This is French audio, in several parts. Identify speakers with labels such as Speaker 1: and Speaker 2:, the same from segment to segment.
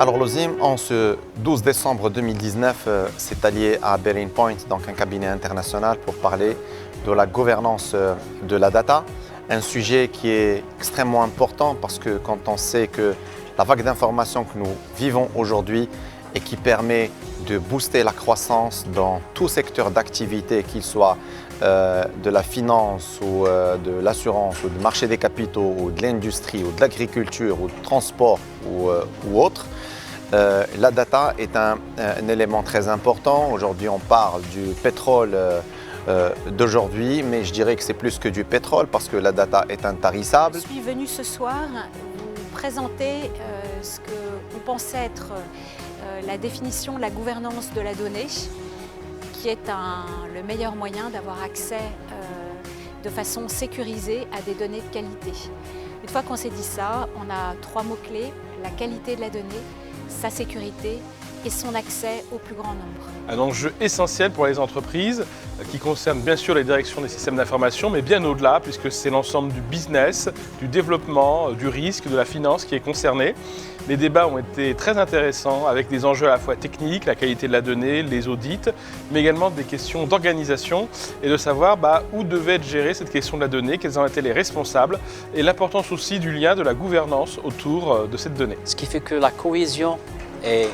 Speaker 1: Alors l'OSIM, en ce 12 décembre 2019, s'est allié à Berlin Point, donc un cabinet international, pour parler de la gouvernance de la data. Un sujet qui est extrêmement important parce que quand on sait que la vague d'informations que nous vivons aujourd'hui et qui permet de booster la croissance dans tout secteur d'activité, qu'il soit de la finance ou de l'assurance ou du marché des capitaux ou de l'industrie ou de l'agriculture ou du transport ou autre, la data est un élément très important. Aujourd'hui, on parle du pétrole d'aujourd'hui, mais je dirais que c'est plus que du pétrole parce que la data est intarissable.
Speaker 2: Je suis venue ce soir vous présenter ce que vous pensez être la définition de la gouvernance de la donnée, qui est le meilleur moyen d'avoir accès de façon sécurisée à des données de qualité. Une fois qu'on s'est dit ça, on a 3 mots-clés: la qualité de la donnée, sa sécurité et son accès au plus grand nombre.
Speaker 3: Un enjeu essentiel pour les entreprises qui concerne bien sûr les directions des systèmes d'information, mais bien au-delà, puisque c'est l'ensemble du business, du développement, du risque, de la finance qui est concerné. Les débats ont été très intéressants avec des enjeux à la fois techniques, la qualité de la donnée, les audits, mais également des questions d'organisation et de savoir où devait être gérée cette question de la donnée, quels en étaient les responsables et l'importance aussi du lien de la gouvernance autour de cette donnée.
Speaker 4: Ce qui fait que la cohésion et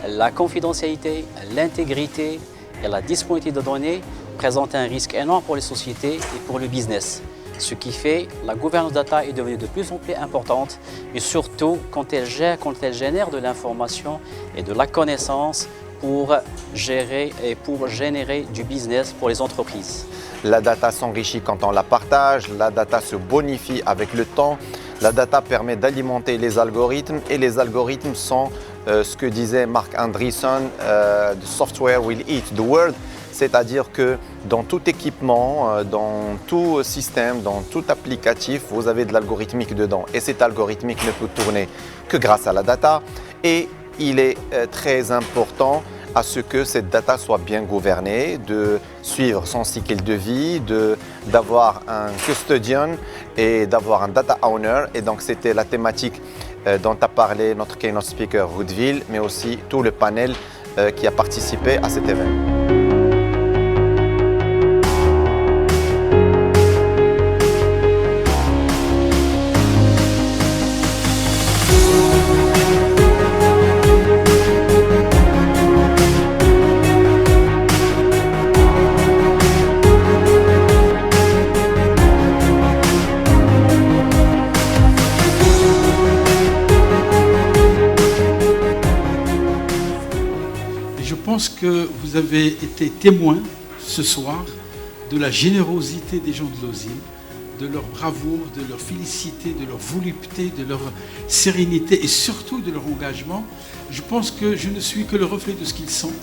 Speaker 4: la confidentialité, l'intégrité et la disponibilité de données présentent un risque énorme pour les sociétés et pour le business. Ce qui fait que la gouvernance data est devenue de plus en plus importante, mais surtout quand elle génère de l'information et de la connaissance pour gérer et pour générer du business pour les entreprises.
Speaker 1: La data s'enrichit quand on la partage, la data se bonifie avec le temps, la data permet d'alimenter les algorithmes et les algorithmes sont ce que disait Marc Andreessen, « The software will eat the world », c'est-à-dire que dans tout équipement, dans tout système, dans tout applicatif, vous avez de l'algorithmique dedans et cet algorithmique ne peut tourner que grâce à la data et il est très important à ce que cette data soit bien gouvernée, de suivre son cycle de vie, d'avoir un custodian et d'avoir un data owner. Et donc c'était la thématique dont a parlé notre keynote speaker Woodville, mais aussi tout le panel qui a participé à cet événement.
Speaker 5: Je pense que vous avez été témoin ce soir de la générosité des gens de l'OSIM, de leur bravoure, de leur félicité, de leur volupté, de leur sérénité et surtout de leur engagement. Je pense que je ne suis que le reflet de ce qu'ils sont.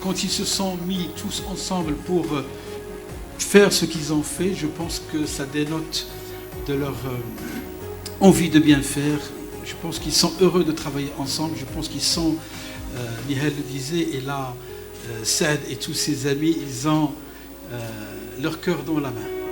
Speaker 5: Quand ils se sont mis tous ensemble pour faire ce qu'ils ont fait, je pense que ça dénote de leur envie de bien faire. Je pense qu'ils sont heureux de travailler ensemble. Je pense qu'ils sont, Nihal le disait, et là, Saad et tous ses amis, ils ont leur cœur dans la main.